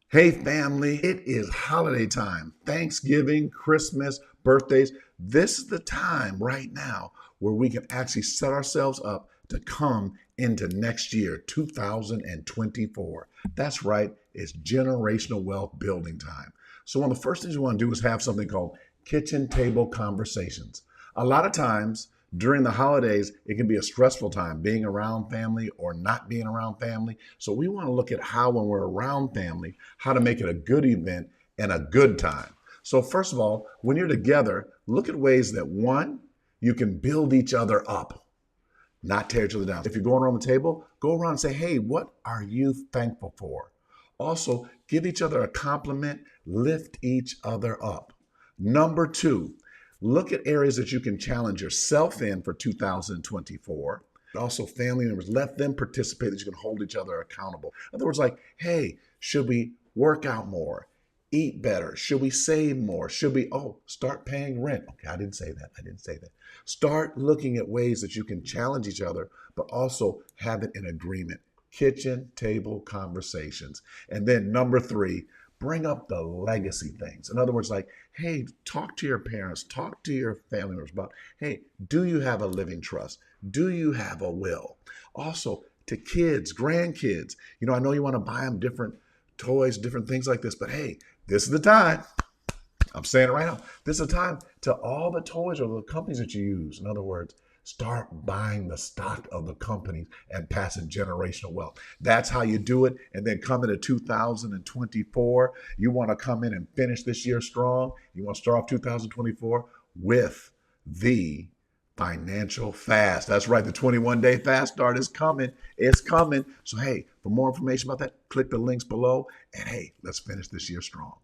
Hey, family, it is holiday time. Thanksgiving, Christmas, birthdays. This is the time right now where we can actually set ourselves up to come into next year, 2024. That's right, it's generational wealth building time. So, one of the first things we want to do is have something called kitchen table conversations. A lot of times, during the holidays, it can be a stressful time being around family or not being around family. So we want to look at how, when we're around family, how to make it a good event and a good time. So, first of all, when you're together, look at ways that one, you can build each other up, not tear each other down. If you're going around the table, go around and say, hey, what are you thankful for? Also, give each other a compliment, lift each other up. Number two, look at areas that you can challenge yourself in for 2024. Also, family members, let them participate that you can hold each other accountable. In other words, like, hey, should we work out more? Eat better? Should we save more? Should we, start paying rent? Okay, I didn't say that. I didn't say that. Start looking at ways that you can challenge each other, but also have it in agreement. Kitchen table conversations. And then number three, bring up the legacy things. In other words, like, hey, talk to your parents, talk to your family members about, hey, do you have a living trust? Do you have a will? Also, to kids, grandkids, I know you want to buy them different toys, different things like this, but hey, this is the time. I'm saying it right now. This is the time to all the toys or the companies that you use. In other words, start buying the stock of the companies and passing generational wealth. That's how you do it. And then come into 2024, you want to come in and finish this year strong. You want to start off 2024 with the financial fast. That's right. The 21-day fast start is coming. It's coming. So, hey, for more information about that, click the links below. And hey, let's finish this year strong.